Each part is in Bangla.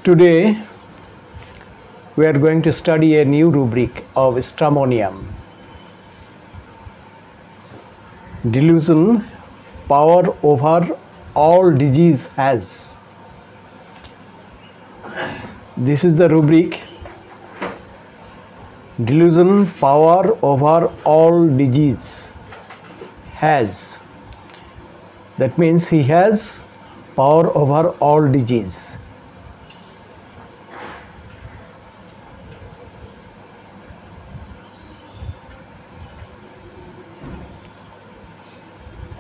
Today we are going to study a new rubric of stramonium. Delusion, power over all disease has. This is the rubric. Delusion, power over all disease has. That means he has power over all disease.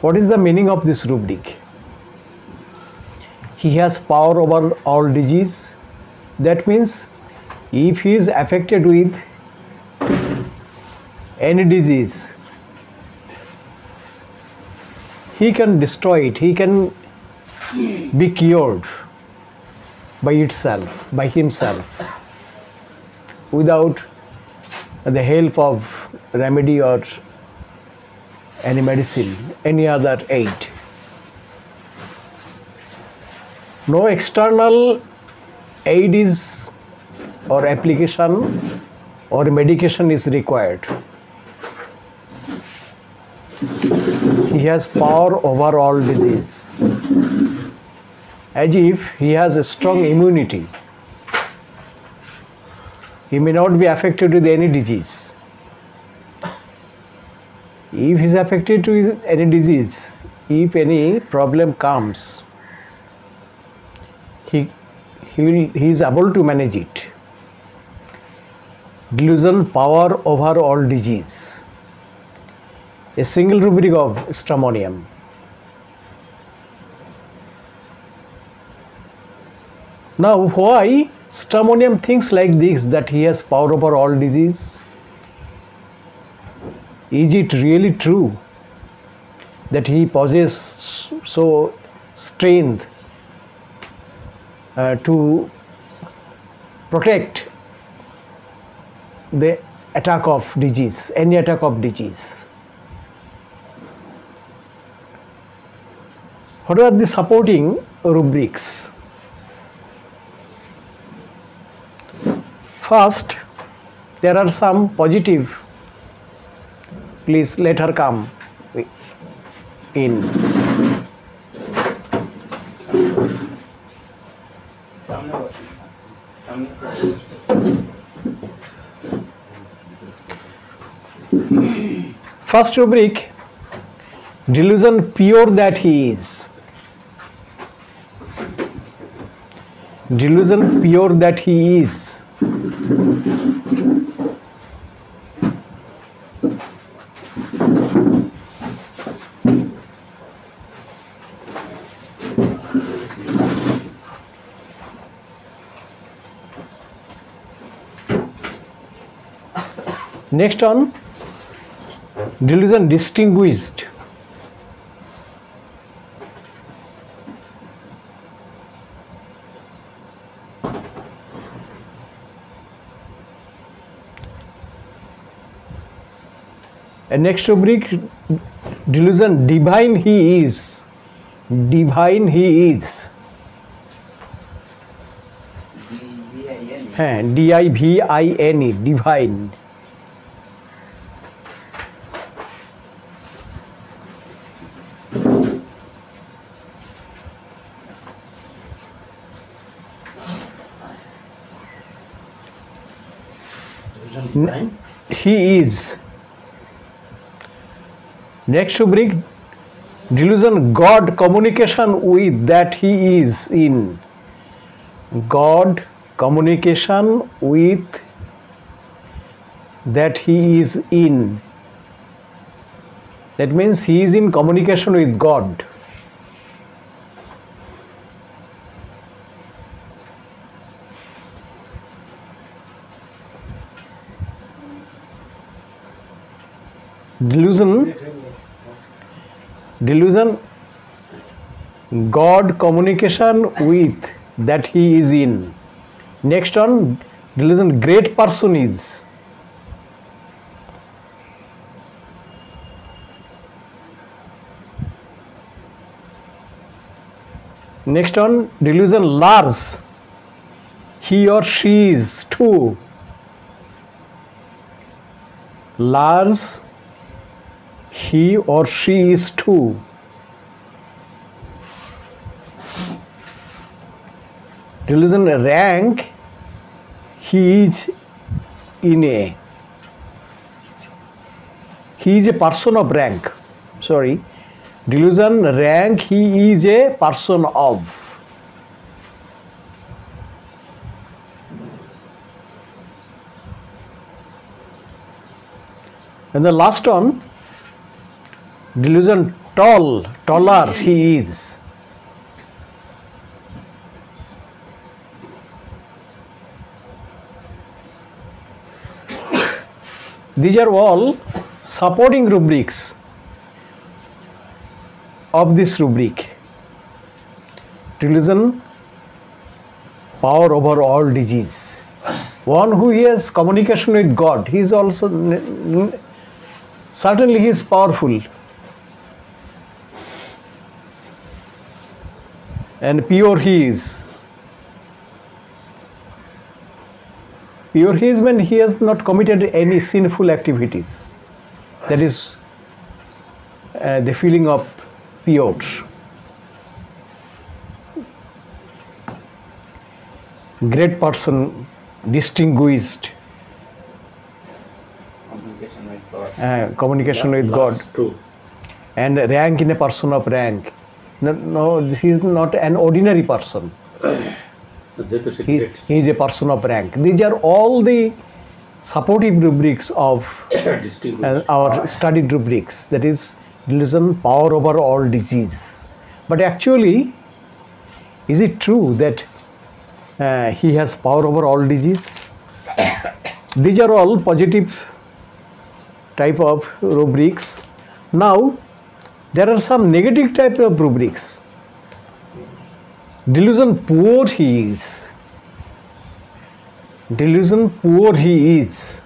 What is the meaning of this rubric? He has power over all disease. That means if he is affected with any disease, he can destroy it. He can be cured by itself, by himself, without the help of remedy or any medicine, any other aid. No external aid is or application or medication is required. He has power over all disease, as if he has a strong immunity. He may not be affected with any disease. If he is affected with any disease, if any problem comes, he is able to manage it. Delusion, power over all disease. A single rubric of stramonium. Now, why stramonium thinks like this, that he has power over all disease? Is it really true that he possesses so strength to protect the attack of disease, any attack of disease? What are the supporting rubrics? First, there are some positive. Please let her come in. First rubric, delusion pure that he is. Delusion pure that he is. Next on, delusion distinguished. And next rubric, delusion divine he is. Divine he is. D-I-V-I-N-E, divine. He is. Next rubric, delusion God communication with that he is in. God communication with that he is in. That means he is in communication with God. Delusion God communication with that he is in. Next one, delusion great person is. Next one, delusion large. he or she is. 2, large, he or she is 2. Delusion rank, he is in a. He is a person of rank. Sorry. Delusion rank, he is a person of. And the last one, delusion tall, taller he is. These are all supporting rubrics of this rubric. Delusion, power over all disease. One who has communication with God, he is also certainly he is powerful. And pure he is. Pure he is when he has not committed any sinful activities. That is the feeling of pure. Great person, distinguished. Communication with God. True. And rank in a person of rank. No, he is not an ordinary person. He is a person of rank. These are all the supportive rubrics of our studied rubrics. That is delusion, power over all disease. But actually, is it true that he has power over all disease? These are all positive type of rubrics. Now, there are some negative type of rubrics. Delusion, poor he is. Delusion, poor he is.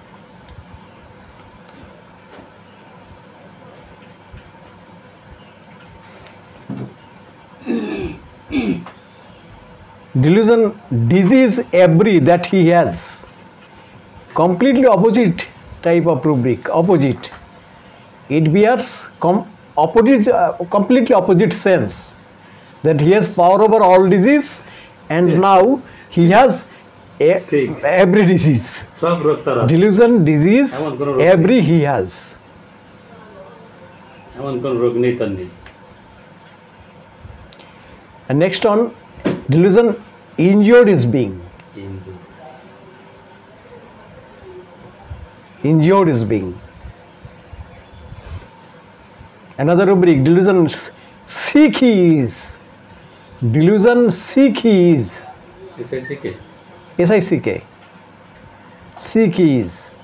Delusion, disease every that he has. Completely opposite type of rubric. Opposite. It bears completely opposite sense. That he has power over all disease, and now he has every disease. Delusion, disease, every he has. And next on, delusion, injured is being. Injured is being. Another rubric, delusion, sick he is. Delusion, sick he is. S-I-C-K. S-I-C-K. Sick he is.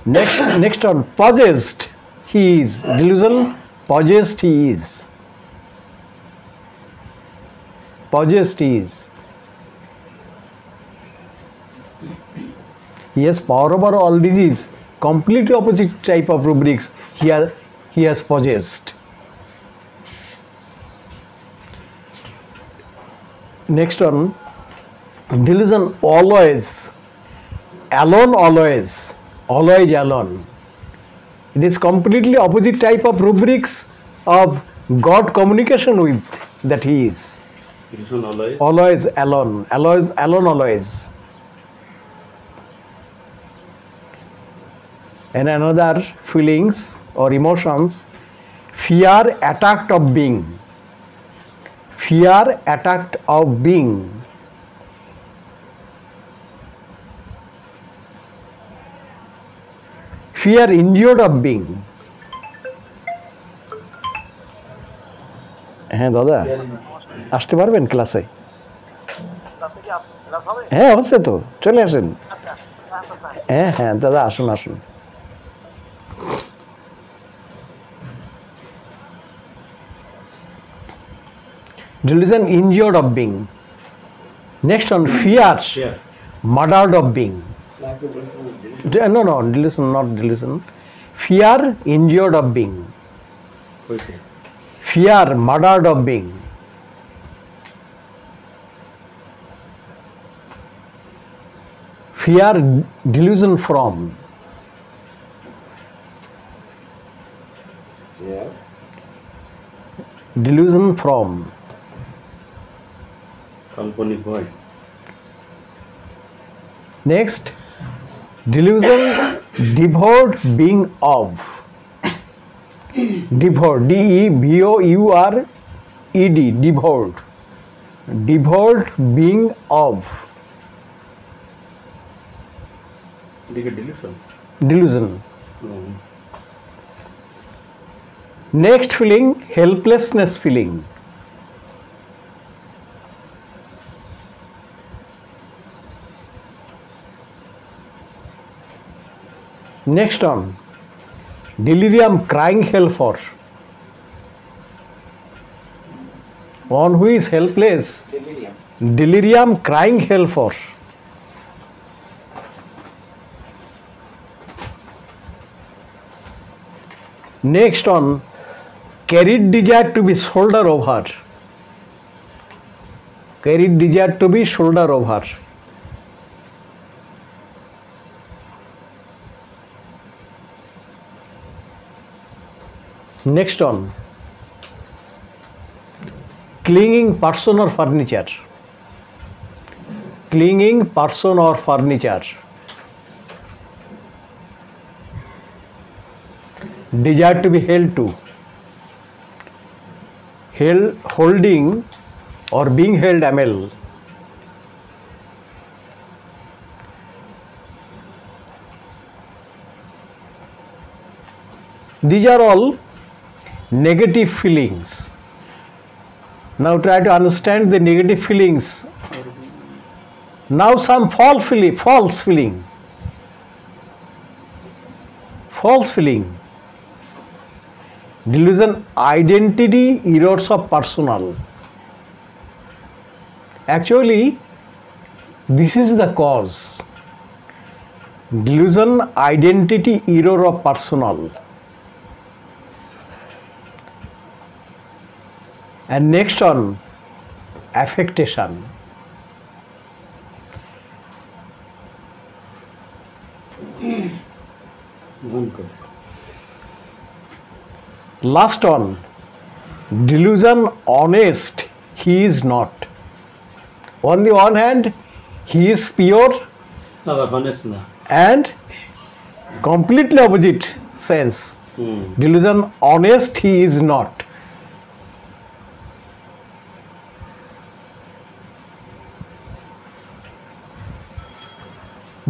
Next on, possessed he is. Delusion, possessed he is. Possessed he is. He has power over all disease. Completely opposite type of rubrics he has possessed. Next one, delusion, always, alone always, always alone. It is completely opposite type of rubrics of God communication with that he is. Always. Always alone, alone always. And another feelings or emotions, fear attacked of being. Fear attacked of being. Fear injured of being. হ্যাঁ দাদা আসতে পারবেন ক্লাসে? হ্যাঁ হচ্ছে তো, চলে আসেন। হ্যাঁ হ্যাঁ দাদা আসুন আসুন। Delusion, injured of being. Next on, fear, murdered of being. No, delusion, not delusion. Fear, injured of being. Fear, murdered of being. fear, delusion from, Yeah. delusion from, Kaল্পনিক ভয়। next delusion, devoured being of, devoured, devoured, devoured, devoured being of, এদিকে deletion. delusion. Next feeling, helplessness feeling. Next on, delirium, crying hell for. One who is helpless, delirium, crying hell for. Next on, carried desire to be shoulder over, carried desire to be shoulder over. Next on, clinging person or furniture, clinging person or furniture. Desire to be held to, holding or being held, ML. These are all negative feelings. Now try to understand the negative feelings. Now some false feeling. Delusion, identity, errors of personal. Actually, this is the cause. Delusion, identity, error of personal. And next on, affectation. Last on, delusion, honest, he is not. On the one hand, he is pure, আবার honest না। and completely opposite sense. Delusion, honest, he is not.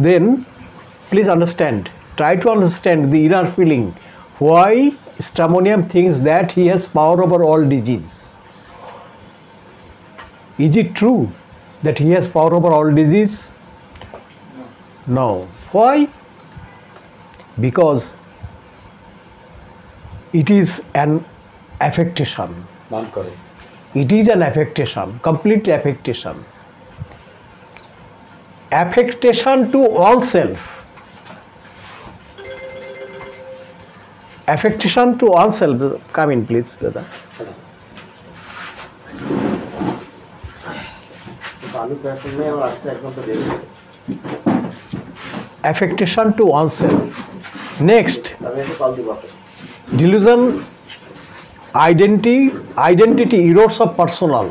Then please understand, try to understand the inner feeling, why Stramonium thinks that he has power over all disease. Is it true that he has power over all disease? No. Why? Because it is an affectation. মান করে। It is an affectation, complete affectation. Affectation to oneself. Affectation to oneself. Come in, please, Dada. Affectation to oneself. Next, delusion, identity, errors of personal.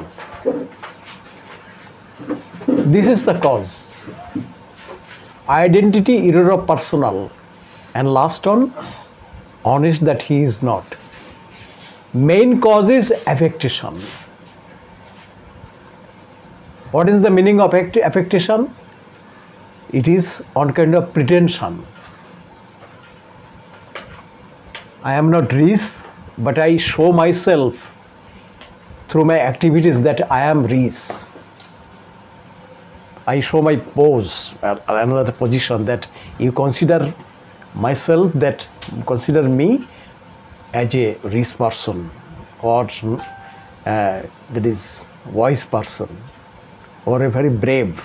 This is the cause. Identity, error of personal. And last one, honest that he is not. Main cause is affectation. What is the meaning of affectation? It is on kind of pretension. I am not rich, but I show myself through my activities that I am rich. I show my pose, another position, that you consider me as a rich person, or that is wise person, or a very brave.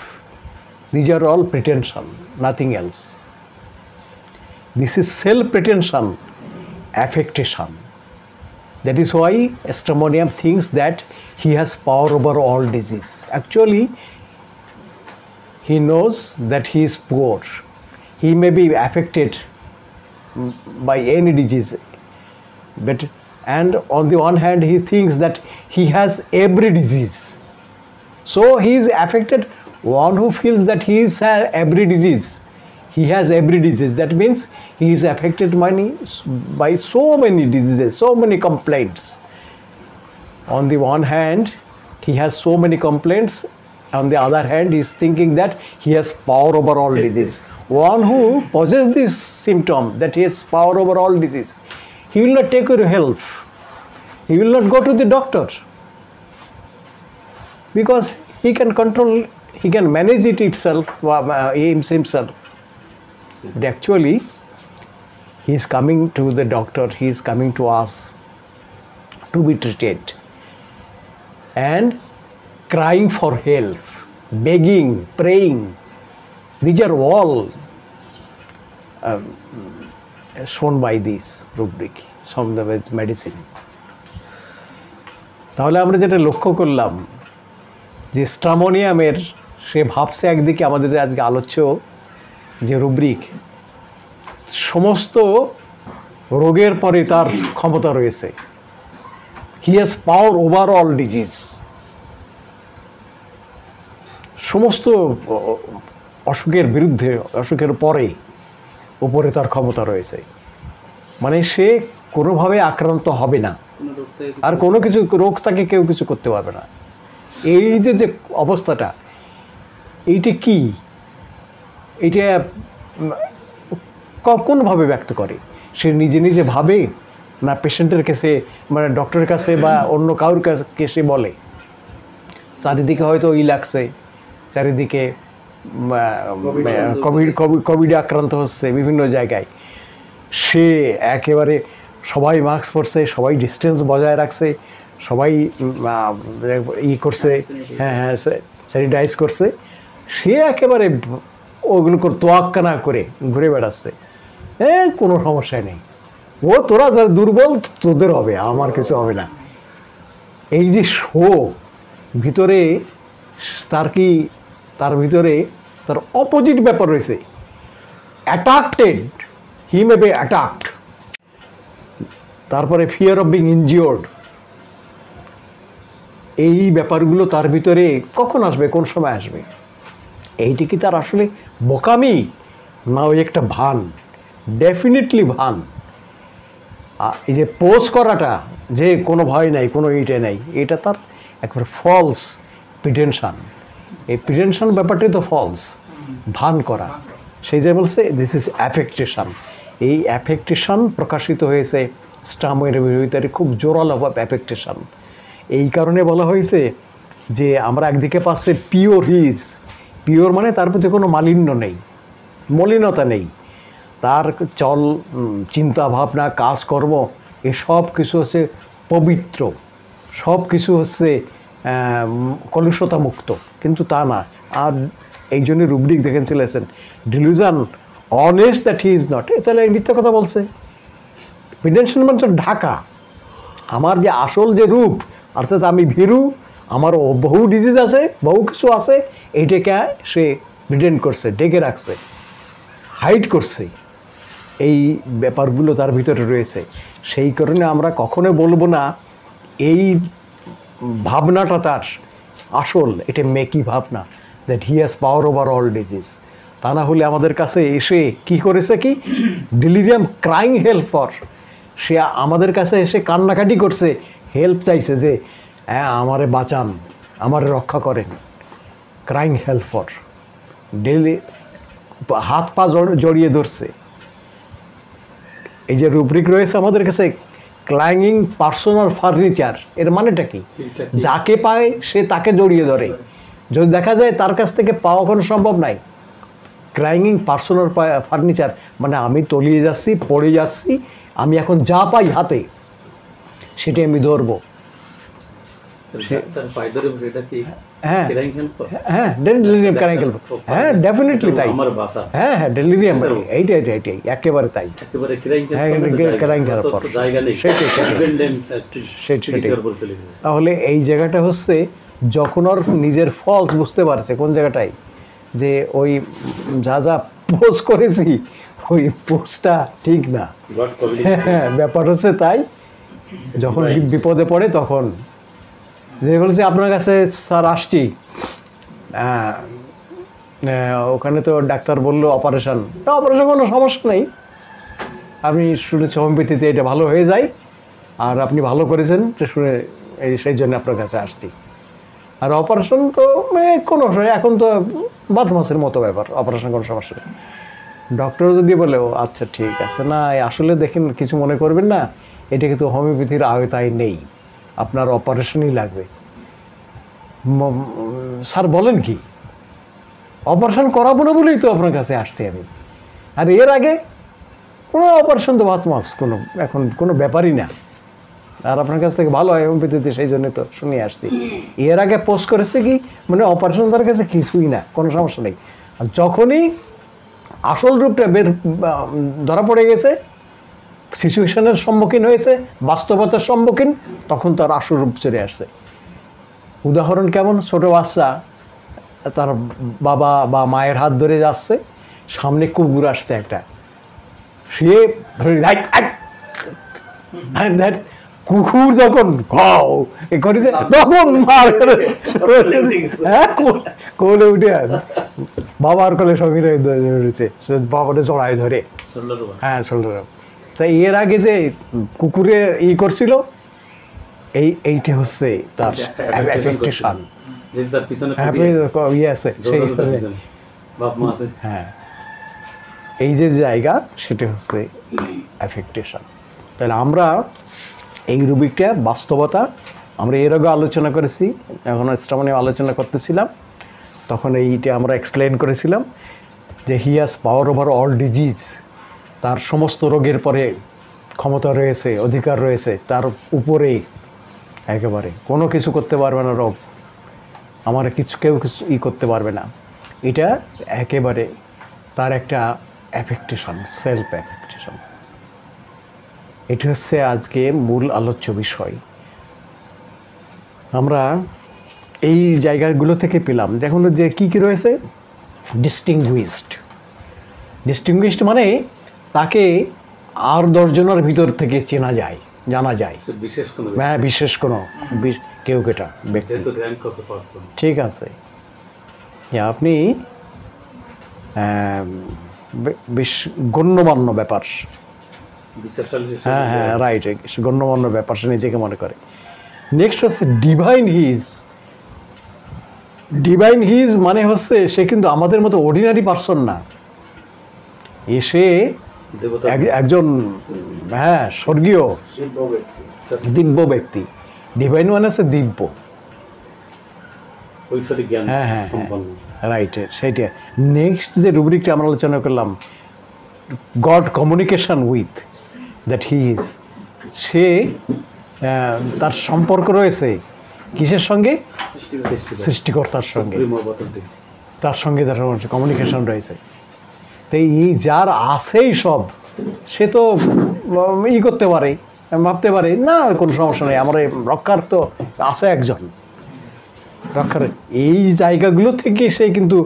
These are all pretension, nothing else. This is self-pretension, affectation. That is why Stramonium thinks that he has power over all disease. Actually, he knows that he is poor. He may be affected by any disease, but and on the one hand he thinks that he has every disease. So he is affected. One who feels that he is every disease, he has every disease, that means he is affected by so many diseases, so many complaints. On the one hand he has so many complaints, on the other hand he is thinking that he has power over all disease. One who possesses this symptom, that he has power over all disease, he will not take your help, he will not go to the doctor, because he can control, he can manage it himself. But actually he is coming to the doctor, he is coming to us to be treated, and crying for help, begging, praying. These are all shown by this rubric, from the medicine. তাহলে আমরা যেটা লক্ষ্য করলাম যে স্ট্রামোনিয়ামের সে ভাবছে একদিকে আমাদের আজকে আলোচ্য যে রুব্রিক, সমস্ত রোগের পরে তার ক্ষমতা রয়েছে। He has power over all disease. সমস্ত অসুখের বিরুদ্ধে, অসুখের উপরে তার ক্ষমতা রয়েছে। মানে সে কোনোভাবে আক্রান্ত হবে না, আর কোনো কিছু রোগ তাকে কেউ কিছু করতে পারবে না। এই যে অবস্থাটা, এইটা কি, এইটা কোনভাবে ব্যক্ত করে? সে নিজে নিজে ভাবে, না পেশেন্টের কাছে, মানে ডক্টরের কাছে বা অন্য কারোর কাছে সে বলে? চারিদিকে হয়তো লাগছে, চারিদিকে কোভিডে আক্রান্ত হচ্ছে বিভিন্ন জায়গায়, সে একেবারে সবাই মাস্ক পরছে, সবাই ডিস্টেন্স বজায় রাখছে, সবাই করছে, হ্যাঁ স্যানিটাইজ করছে, সে একেবারে ওগুলো তোয়াক্কা না করে ঘুরে বেড়াচ্ছে, কোনো সমস্যা নেই, তোরা দুর্বল, তোদের হবে, আমার কিছু হবে না। এই যে ভিতরে তার ভিতরে তার অপোজিট ব্যাপার রয়েছে, অ্যাটাকটেড, হি মে বি অ্যাটাকড। তারপরে ফিয়ার অফ বিং ইনজিওর্ড, এই ব্যাপারগুলো তার ভিতরে কখন আসবে, কোন সময় আসবে? এইটি কি তার আসলে বোকামি, না ওই একটা ভান? ডেফিনেটলি ভান। এই যে পোজ করাটা, যে কোনো ভয় নাই, কোনো এইটা নাই, এটা তার একবার ফলস প্রিটেনশন। এই প্রিটেনশন ব্যাপারটাই তো ফলস, ভান করা। সেই যে বলছে দিস ইজ অ্যাফেক্টেশন। এই অ্যাফেক্টেশন প্রকাশিত হয়েছে স্ট্রামোয়ের ভিতরে, খুব জোরালো অ্যাফেক্টেশন। এই কারণে বলা হয়েছে যে আমরা একদিকে পাচ্ছে পিওর, হিজ পিওর, মানে তার প্রতি কোনো মালিন্য নেই, মলিনতা নেই, তার চল, চিন্তা ভাবনা, কাজকর্ম, এসব কিছু হচ্ছে পবিত্র, সব কিছু হচ্ছে কলুষতা মুক্ত। কিন্তু তা না। আর এই জন্য রুব্রিক দেখেন চলেছেন, dilution honest that he is not. তাহলে মিথ্যা কথা বলছে। প্রিটেনশন মানে ঢাকা, আমার যে আসল যে রূপ, অর্থাৎ আমি ভীরু, আমার বহু ডিজিজ আছে, বহু কিছু আছে, এইটাকে সে প্রিটেন্ড করছে, ডেকে রাখছে, হাইড করছে। এই ব্যাপারগুলো তার ভিতরে রয়েছে। সেই কারণে আমরা কখনোই বলবো না এই ভাবনাটা তার আসল, এটা মেকি ভাবনা, that he has power over all disease. তা না হলে আমাদের কাছে এসে কি করেছে, কি ডেলিরিয়াম, ক্রাইং হেল্প ফর, সে আমাদের কাছে এসে কান্নাকাটি করছে, হেল্প চাইছে, যে হ্যাঁ আমারে বাঁচান, আমারে রক্ষা করেন, ক্রাইং হেল্প ফর, ডেলি হাত পা জড়িয়ে ধরছে। এই যে রুব্রিক রয়েছে আমাদের কাছে, ক্লাইং পার্সোনাল ফার্নিচার, এর মানেটা কি? যাকে পায় সে তাকে জড়িয়ে ধরে, যদি দেখা যায় তার কাছ থেকে পাওয়া কোনো সম্ভব নাই। ক্লাইং পার্সোনাল ফার্নিচার মানে আমি তলিয়ে যাচ্ছি, পড়ে যাচ্ছি, আমি এখন যা পাই হাতে সেটাই আমি ধরবো। হ্যাঁ হ্যাঁ, ডেলিরিয়াম ক্রাইং হেল্প, হ্যাঁ ডেফিনেটলি তাই, হ্যাঁ হ্যাঁ ডেলিরিয়াম, এইটাই একেবারে তাই, ক্রাইং হেল্প। তাহলে এই জায়গাটা হচ্ছে যখন ওর নিজের ফলস বুঝতে পারছে, কোন জায়গাটায় যে ওই যা যা পোস্ট করেছি ওই পোস্টটা ঠিক না। গড কবিলি হ্যাঁ, ব্যাপার হচ্ছে তাই, যখন বিপদে পড়ে তখন যে বলছে আপনার কাছে স্যার আসছি, ওখানে তো ডাক্তার বললো অপারেশন কোনো সমস্যা নেই, আপনি শুনেছি হোমিওপ্যাথিতে এটা ভালো হয়ে যায়, আর আপনি ভালো করেছেন শুনে সেই জন্য আপনার কাছে আসছি। আর অপারেশন তো কোনো এখন তো বাদ মাসের মতো ব্যাপার, অপারেশন কোনো সমস্যা নেই। ডক্টর যদি বলে ও আচ্ছা ঠিক আছে, না আসলে দেখেন কিছু মনে করবেন না, এটা কিন্তু হোমিওপ্যাথির আওতায় নেই, আপনার অপারেশনই লাগবে। স্যার বলেন কি, অপারেশন করাবো না বলেই তো আপনার কাছে আসছি আমি, আর এর আগে কোনো অপারেশন তো বাদ মাস কোনো এখন কোনো ব্যাপারই না, আর আপনার কাছ থেকে ভালো হয় হোমিওপ্যাথিতে, সেই জন্য তো শুনে আসছি। এর আগে পোস্ট করেছে কি মানে অপারেশন তার কাছে কিছুই না, কোনো সমস্যা নেই। আর যখনই আসল রূপটা ধরা পড়ে গেছে, সিচুয়েশনের সম্মুখীন হয়েছে, বাস্তবতার সম্মুখীন, তখন তার আসল রূপ চলে আসছে। উদাহরণ কেমন, ছোট বাচ্চা তার বাবা বা মায়ের হাত ধরে যাচ্ছে, সামনে কুকুর আসছে একটা, সে কুকুর যখন করেছে তখন কোলে উঠে বাবার কোলে সঙ্গে উঠেছে, বাবাটা জড়ায় ধরে, হ্যাঁ শোল্ডার। তাই এর আগে যে কুকুরে করছিল এইটা হচ্ছে তার অ্যাফেক্টেশন। হ্যাঁ, এই যে জায়গা সেটা হচ্ছে অ্যাফেক্টেশন। তাহলে আমরা এই রুবিকটা বাস্তবতা আমরা এর আগে আলোচনা করেছি, এখন এক্সট্রা আলোচনা করতেছিলাম, তখন এইটা আমরা এক্সপ্লেন করেছিলাম যে he has power over all disease, তার সমস্ত রোগের পরে ক্ষমতা রয়েছে, অধিকার রয়েছে, তার উপরেই একেবারে কোনো কিছু করতে পারবে না রোগ, আমার কেউ কিছু করতে পারবে না। এটা একেবারে তার একটা অ্যাফেক্টেশন, সেলফ অ্যাফেক্টেশন। এটা হচ্ছে আজকে মূল আলোচ্য বিষয়। আমরা এই জায়গাগুলো থেকে পেলাম দেখুন যে কী কী রয়েছে। ডিস্টিংগুইশড মানে তাকে আর 10 জনের ভিতর থেকে চেনা যায়, জানা যায়, হ্যাঁ বিশেষ কোনো কেউ কেটা ব্যক্তি, ঠিক আছে। আপনি গণ্যমান্য ব্যাপার, হ্যাঁ হ্যাঁ রাইট, গণ্যমান্য ব্যাপার সে নিজেকে মনে করে। নেক্সট হচ্ছে ডিভাইন হিজ মানে হচ্ছে সে কিন্তু আমাদের মতো অর্ডিনারি পার্সন না, এসে একজন হ্যাঁ স্বর্গীয় দিব্য ব্যক্তি। ডিভাইন মানে হচ্ছে দিব্য, হ্যাঁ হ্যাঁ রাইট সেইটা। নেক্সট যে রুব্রিকটা আমরা আলোচনা করলাম, god communication with that he is, সে তার সম্পর্ক রয়েছে কিসের সঙ্গে, সৃষ্টিকর্তার সঙ্গে, তার সঙ্গে তার কমিউনিকেশন রয়েছে। তো এই যার আছেই সব, সে তো করতে পারে, ভাবতে পারে না কোনো সমস্যা নেই, আমার রক্ষার তো আছে একজন রক্ষার। এই জায়গাগুলো থেকে সে কিন্তু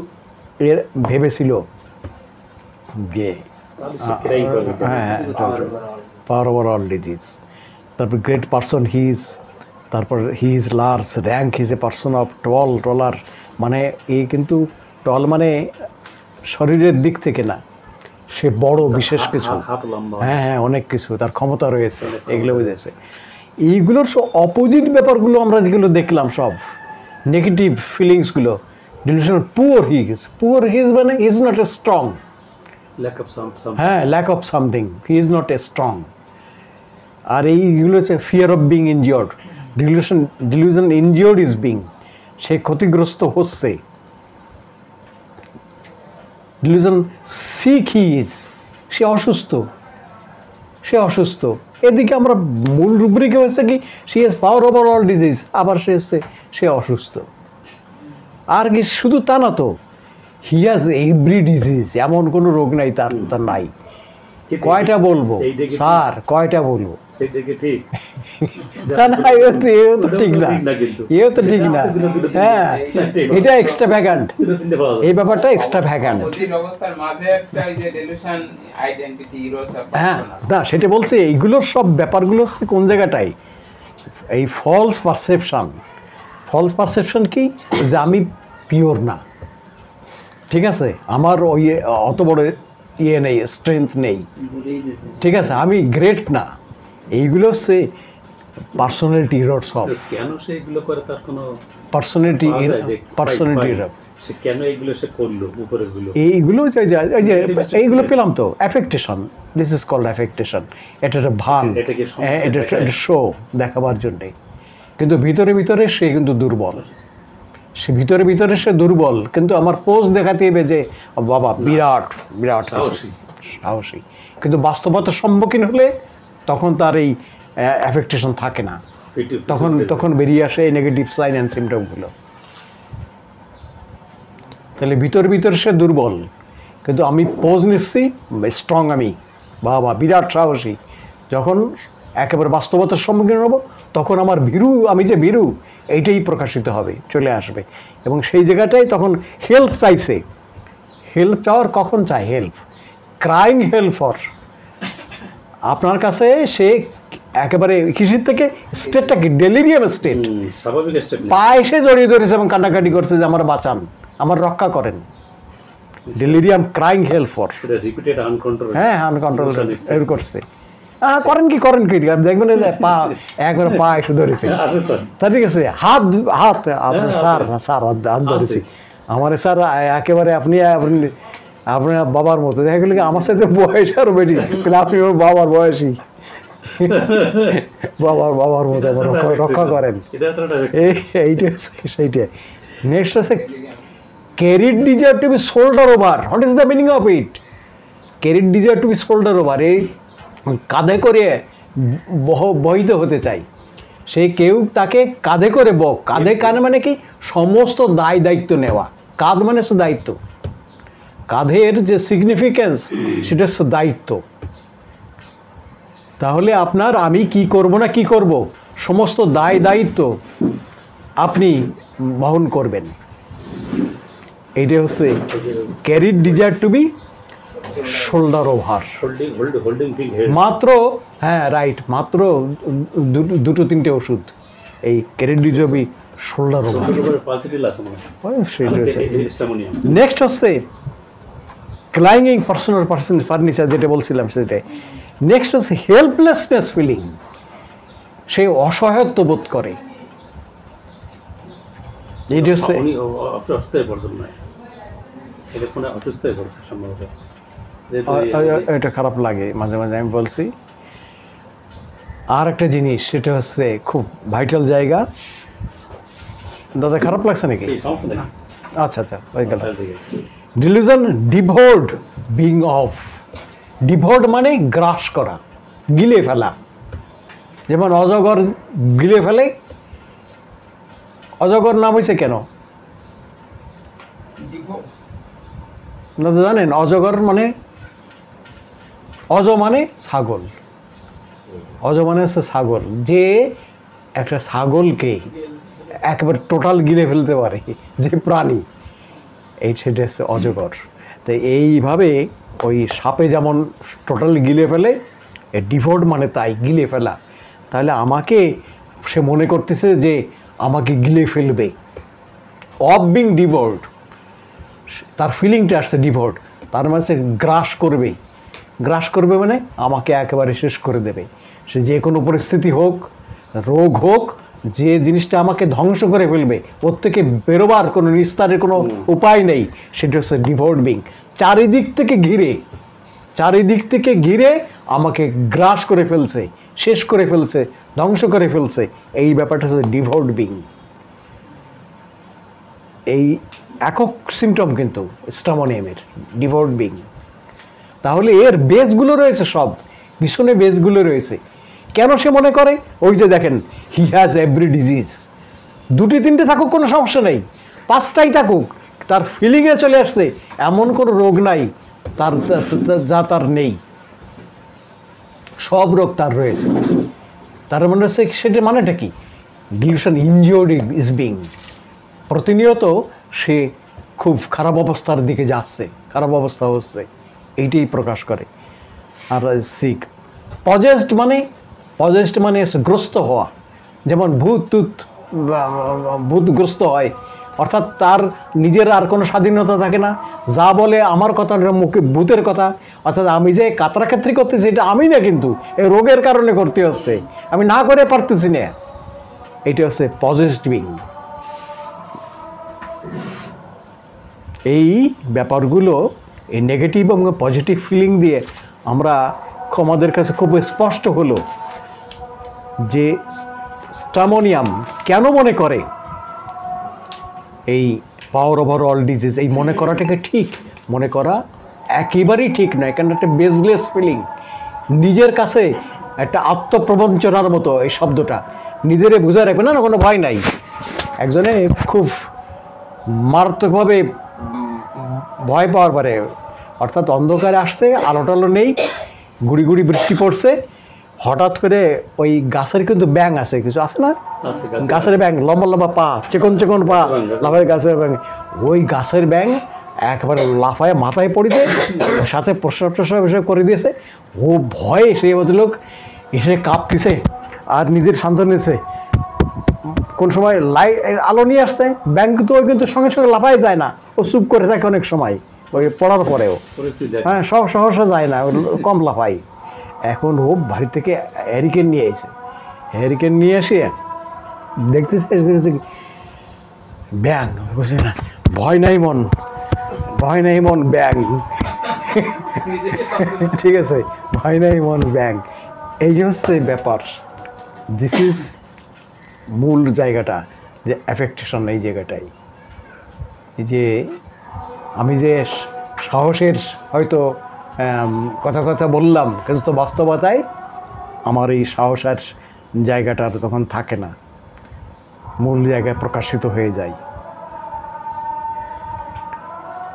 এর ভেবেছিল যে হ্যাঁ পাওয়ার ওভার অল ডিজিজ। তারপর গ্রেট পারসন হিজ, তারপর he is large rank, his a person of taller, মানে কিন্তু টল মানে শরীরের দিক থেকে না, সে বড় বিশেষ কিছু, হ্যাঁ হ্যাঁ অনেক কিছু তার ক্ষমতা রয়েছে, এগুলো বুঝেছে। এইগুলোর সব অপোজিট ব্যাপারগুলো আমরা যেগুলো দেখলাম, সব নেগেটিভ ফিলিংসগুলো, ডিলিউশন। পুয়ার হিজ মানে he is not a strong, হ্যাঁ lack of something, he is not a strong. আর এইগুলো হচ্ছে fear of being injured, delusion injured is being, সে ক্ষতিগ্রস্ত হচ্ছে। ডিলিউশন সিক হি ইজ, সে অসুস্থ। এদিকে আমরা মূল রুব্রিকে হচ্ছে কি she has power over all disease, আবার সে অসুস্থ। আর কি শুধু তা না তো, হি হ্যাজ এভরি ডিজিজ, এমন কোনো রোগ নাই তার নাই। কয়টা বলবো স্যার, কয়টা বলবো? সেই দিকে ঠিক না না, এও তো ঠিক না, কিন্তু এও তো ঠিক না। হ্যাঁ, এটা এক্সট্রা ভ্যাগান্ট, দুটো তিনটে পাওয়া যায়। এই ব্যাপারটা এক্সট্রা ভ্যাগান্ট। অধীন অবস্থার মাঝে একটা এই যে ডেলিউশন আইডেন্টিটি ইরোস হ্যাঁ, না সেটা বলছি, এইগুলোর সব ব্যাপারগুলো হচ্ছে কোন জায়গাটায়, এই ফলস পারসেপশন। ফলস পারসেপশন কি, যে আমি পিওর না, ঠিক আছে, আমার ওই অত বড় ইয়ে নেই, স্ট্রেংথ নেই, ঠিক আছে, আমি গ্রেট না, এইগুলো হচ্ছে পার্সোনালিটি ইরর সব। কেন সে এগুলো করে তার কোনো পার্সোনালিটি পাওয়া যায় যে পার্সোনালিটি পাই- ইরর, সে কেন এগুলো সে করলো উপরের গুলো? এইগুলো যে এইগুলো পেলাম তো অ্যাফেক্টেশন, দিস ইজ কল্ড অ্যাফেক্টেশন। এটা একটা ভান, এটা কি সমস্যা এটা দেখায়? একটা শো দেখাবার জন্যে, কিন্তু ভিতরে ভিতরে সে কিন্তু দুর্বল, সে ভিতরে ভিতরে সে দুর্বল, কিন্তু আমার পোজ দেখাতে হবে যে বাবা বিরাট বিরাট কিছু, সাহসী। সাহসী, কিন্তু বাস্তবতার সম্মুখীন হলে তখন তার এই অ্যাফেক্টেশন থাকে না, তখন বেরিয়ে আসে এই নেগেটিভ সাইন অ্যান্ড সিমটমগুলো। তাহলে ভিতর ভিতরে সে দুর্বল, কিন্তু আমি পোজ নিচ্ছি স্ট্রং, আমি বাবা বিরাট সাহসী। যখন একেবারে বাস্তবতার সম্মুখীন হব তখন আমার ভীরু, আমি যে ভীরু এইটাই প্রকাশিত হবে, চলে আসবে, এবং সেই জায়গাটাই তখন হেল্প চাইছে। হেল্প চাওয়ার কখন চায়? হেল্প, ক্রাইং হেল্প ফর, আপনার কাছে সে একেবারে কিসের থেকে, স্টেটটা কি ডেলিরিয়াম স্টেট, স্বাভাবিক স্টেপ নেই। পায়ে এসে জড়িয়ে ধরেছে এবং কান্নাকাটি করছে যে আমার বাঁচান, আমার রক্ষা করেন, ডেলিরিয়াম ক্রাইং হেল্প ফর। সেটা রিপিটেড আনকন্ট্রোল। হ্যাঁ, আনকন্ট্রোল এর করছে। করেন কি দেখবেন এই যে পা একবারে পা এসে ধরেছে, আছে তো। তা ঠিক আছে, হাত হাত আপনার স্যার হাত ধরেছি আমার স্যার, একেবারে আপনি আপনার বাবার মতো, দেখা গেল কি আমার সাথে বয়স আরো বেশি, কিন্তু আপনি ওর বাবার বয়সী, বাবার মতো আমার রক্ষা করেন। এটা এতটা এইটা হচ্ছে সেইটা। নেক্সট আছে carried desire to be shoulder over. What is the meaning of it? Carried desire to be shoulder over. এই কাঁধে করে বহিত হতে চাই, সে কেউ তাকে কাঁধে করে কাঁধে কানে মানে কি, সমস্ত দায় দায়িত্ব নেওয়া। কাঁধ মানে হচ্ছে দায়িত্ব, কাঁধের যে সিগনিফিকেন্স সেটা হচ্ছে দায়িত্ব। তাহলে আপনার আমি কি করব না কি করব, সমস্ত দায় দায়িত্ব আপনি বহন করবেন। এইটা হচ্ছে carried desire to be shoulder over. Holding big head. মাত্র, হ্যাঁ রাইট, মাত্র দুটো তিনটে ওষুধ, এই carried desire be shoulder over. Positive আছে মনে হয়। হিস্টামিনিয়াম। নেক্সট হচ্ছে ক্লাইমিং পার্সোনাল ফার্নিচার, যেটা বলছিলাম সেটাই। নেক্সট হচ্ছে হেল্পলেসনেস ফিলিং, সে অসহায়ত্ব বোধ করে। এটা হচ্ছে উনি অসুস্থ হয়ে পড়ছেন না, এটা কোনো অসুস্থ হয়ে পড়ছে সম্ভবত। এটা খারাপ লাগে মাঝে মাঝে, আমি বলছি। আর একটা জিনিস, সেটা হচ্ছে খুব ভাইটাল জায়গা। দাদা খারাপ লাগছে নাকি? আচ্ছা আচ্ছা, হয়ে গেল। Delusion devoured being of. Devoured মানে গ্রাস করা, গিলে ফেলা। যেমন অজগর গিলে ফেলে। অজগর নাম হয়েছে কেন দাদা জানেন? অজগর মানে, অজ মানে ছাগল, অজ মানে হচ্ছে ছাগল, যে একটা ছাগলকে একেবারে টোটাল গিলে ফেলতে পারে যে প্রাণী, এই সেটা হচ্ছে অজগর। তো এইভাবে ওই সাপে যেমন টোটাল গিলে ফেলে, ডিভোর্ড মানে তাই গিলে ফেলা। তাহলে আমাকে সে মনে করতেছে যে আমাকে গিলে ফেলবে, অফ বিং ডিভোর্ড, তার ফিলিংটা আসছে ডিভোর্ড, তার মানে সে গ্রাস করবে। গ্রাস করবে মানে আমাকে একেবারে শেষ করে দেবে। সে যে কোনো পরিস্থিতি হোক, রোগ হোক, যে জিনিসটা আমাকে ধ্বংস করে ফেলবে, ওর থেকে বেরোবার কোনো নিস্তারের কোনো উপায় নেই, সেটা হচ্ছে ডিভোর্ড বিং। চারিদিক থেকে ঘিরে আমাকে গ্রাস করে ফেলছে, শেষ করে ফেলছে, ধ্বংস করে ফেলছে, এই ব্যাপারটা হচ্ছে ডিভোর্ড বিং। এই একক সিমটম কিন্তু স্টামোনিয়ামের, ডিভোর্ড বিং। তাহলে এর বেসগুলো রয়েছে, সব পিছনে বেসগুলো রয়েছে। কেন সে মনে করে? ওই যে দেখেন, হি হ্যাজ এভরি ডিজিজ। দুটি তিনটে থাকুক কোনো সমস্যা নেই, পাঁচটাই থাকুক, তার ফিলিংয়ে চলে আসছে এমন কোনো রোগ নাই তার যা তার নেই, সব রোগ তার রয়েছে। তার মানে হচ্ছে সেটা মানেটা কি, ডিলিউশন ইনজিওর্ড ইজ বিং, প্রতিনিয়ত সে খুব খারাপ অবস্থার দিকে যাচ্ছে, খারাপ অবস্থা হচ্ছে, এইটাই প্রকাশ করে। আর সিক পজেসড মানে গ্রস্ত হওয়া, যেমন ভূতগ্রস্ত হয়, অর্থাৎ তার নিজের আর কোনো স্বাধীনতা থাকে না, যা বলে আমার কথা মুখে ভূতের কথা, অর্থাৎ আমি যে কাতরাক্ষেত্রি করতেছি এটা আমি না, কিন্তু এই রোগের কারণে করতে হচ্ছে, আমি না করে পারতেছি না, এটা হচ্ছে পজেসড বিং। এই ব্যাপারগুলো, এই নেগেটিভ এবং পজিটিভ ফিলিং দিয়ে আমরা আমাদের কাছে খুব স্পষ্ট হলো যে স্টামোনিয়াম কেন মনে করে এই পাওয়ার ওভার অল ডিজিজ, এই মনে করাটাকে ঠিক মনে করা একেবারেই ঠিক নয়, কারণ একটা বেসলেস ফিলিং, নিজের কাছে একটা আত্মপ্রবঞ্চনার মতো এই শব্দটা, নিজেরে বুঝায় রাখবে না কোনো ভয় নাই। একজনে খুব মারাত্মকভাবে ভয় পাওয়ার পরে, অর্থাৎ অন্ধকারে আসছে, আলো টালো নেই, গুড়ি গুড়ি বৃষ্টি পড়ছে, হঠাৎ করে ওই গাছের কিন্তু ব্যাঙ আছে, কিছু আছে না গাছের ব্যাঙ, লম্বা লম্বা পা, চিকন চিকন পা, লাফায় গাছের ব্যাঙ, ওই গাছের ব্যাঙ একবারে লাফায় মাথায় পড়িতে, সাথে প্রস্রাব এসব করে দিয়েছে, ও ভয়ে সেই ভদ্রলোক এসে কাঁপতেছে আর নিজের শান্ত নিয়েছে। কোন সময় লাইট আলো নিয়ে আসতে ব্যাংক তো ওই কিন্তু সঙ্গে সঙ্গে লাফায় যায় না, ও চুপ করে থাকে অনেক সময় ওই পড়ার পরেও, হ্যাঁ সহসা যায় না, কম লাফাই। এখন ও বাড়ি থেকে হ্যারিকেন নিয়ে এসে, হ্যারিকেন নিয়ে এসে দেখতেছে ব্যাং, বুঝছে না, ভয় নাই মন ব্যাং, ঠিক আছে, ভয় নাই মন ব্যাং, এই যে হচ্ছে ব্যাপার। দিস ইজ মূল জায়গাটা, যে অ্যাফেক্টেশন, এই জায়গাটাই, যে আমি যে সাহসের হয়তো কথা বললাম, কিন্তু বাস্তবতায় আমার এই সাহসের জায়গাটা তখন থাকে না, মূল জায়গায় প্রকাশিত হয়ে যায়।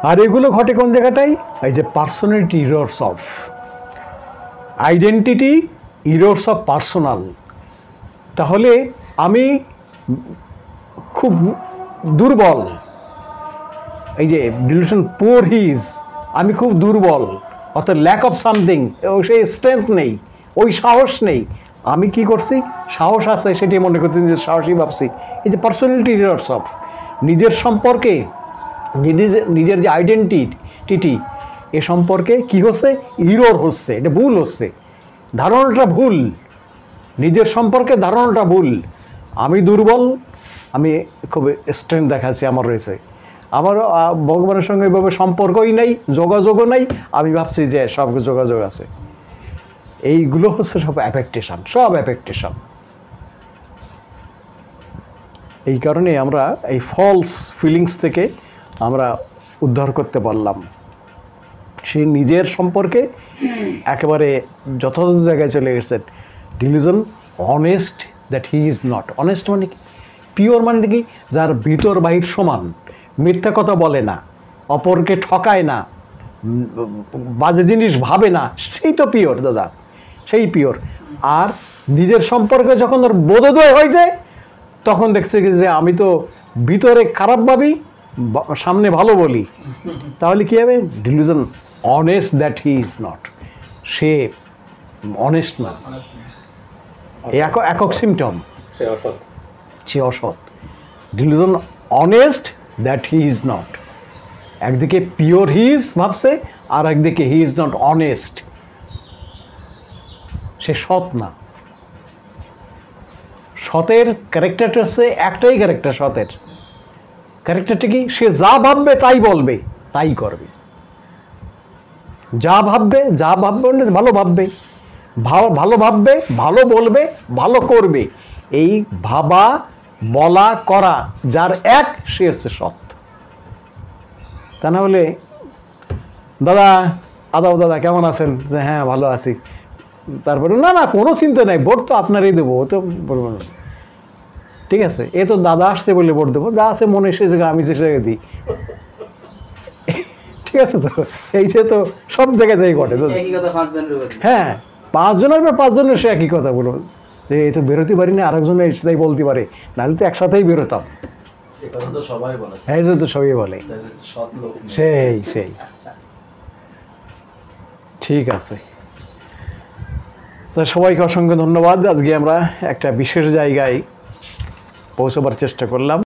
আর এগুলো ঘটে কোন জায়গাটাই, এই যে personality errors of identity, errors of personal. তাহলে আমি খুব দুর্বল, এই যে ডিলিউশন পোর হিজ, আমি খুব দুর্বল, অর্থাৎ ল্যাক অফ সামথিং, সেই স্ট্রেংথ নেই, ওই সাহস নেই। আমি কি করছি, সাহস আছে সেটি মনে করছি, নিজের সাহসী ভাবছি। এই যে পার্সোনালিটি ইরর্স অফ, নিজের সম্পর্কে, নিজের যে আইডেন্টিটি, এ সম্পর্কে কি হচ্ছে, ইরর হচ্ছে, এটা ভুল হচ্ছে, ধারণাটা ভুল, নিজের সম্পর্কে ধারণাটা ভুল। আমি দুর্বল, আমি খুব স্ট্রেংথ দেখাচ্ছি আমার রয়েছে, আমার ভগবানের সঙ্গে এভাবে সম্পর্কই নেই, যোগাযোগও নাই, আমি ভাবছি যে সব যোগাযোগ আছে। এইগুলো হচ্ছে সব অ্যাফেক্টেশন। এই কারণে আমরা এই ফলস ফিলিংস থেকে আমরা উদ্ধার করতে পারলাম। সে নিজের সম্পর্কে একেবারে যথাযথ জায়গায় চলে গেছেন। Dilution honest that he is not. Honest মানে কি, পিওর মানে কি, যার ভিতর বাহির সমান, মিথ্যা কথা বলে না, অপরকে ঠকায় না, বাজে জিনিস ভাবে না, সেই তো পিওর দাদা, সেই পিওর। আর নিজের সম্পর্কে যখন ওর বোধোদয় হয়ে যায়, তখন দেখছে কি যে আমি তো ভিতরে খারাপ ভাবি, সামনে ভালো বলি, তাহলে কী হবে, dilution honest that he is not, say honest না, একক সিমটম, সে অসৎ। Dilution honest that he is not, একদিকে পিওর হি ইজ ভাবছে, আর একদিকে হি ইজ নট অনেস্ট, সে সৎ না। সতের ক্যারেক্টারটা হচ্ছে একটাই ক্যারেক্টার, সতের ক্যারেক্টারটা কি, সে যা ভাববে তাই বলবে, তাই করবে, যা ভাববে ভালো ভাববে, ভালো ভাববে, ভালো বলবে, ভালো করবে। এই ভাবা, বলা, করা যার এক, সে হচ্ছে সৎ। তা না হলে দাদা কেমন আছেন, হ্যাঁ ভালো আছি, তারপরে না কোনো চিন্তা নাই, ভোট তো আপনারই দেবো, ও তো বলবো না, ঠিক আছে, এ তো দাদা আসছে বলে ভোট দেবো, যা আছে মনে সে জায়গায় আমি সে জায়গায় দিই, ঠিক আছে। তো এইটা তো সব জায়গায় ঘটে, হ্যাঁ, 5 জনের সে একই কথা বলবো, যে এই তো বেরোতে পারি না, আরেকজন সেটাই বলতে পারে, নাহলে তো একসাথেই বেরোতাম। এই কথা তো সবাই বলে, এই যে তো সবই বলে। সৎ লোক নেই। সেই ঠিক আছে। তো সবাইকে অসংখ্য ধন্যবাদ। আজকে আমরা একটা বিশেষ জায়গায় পৌঁছবার চেষ্টা করলাম।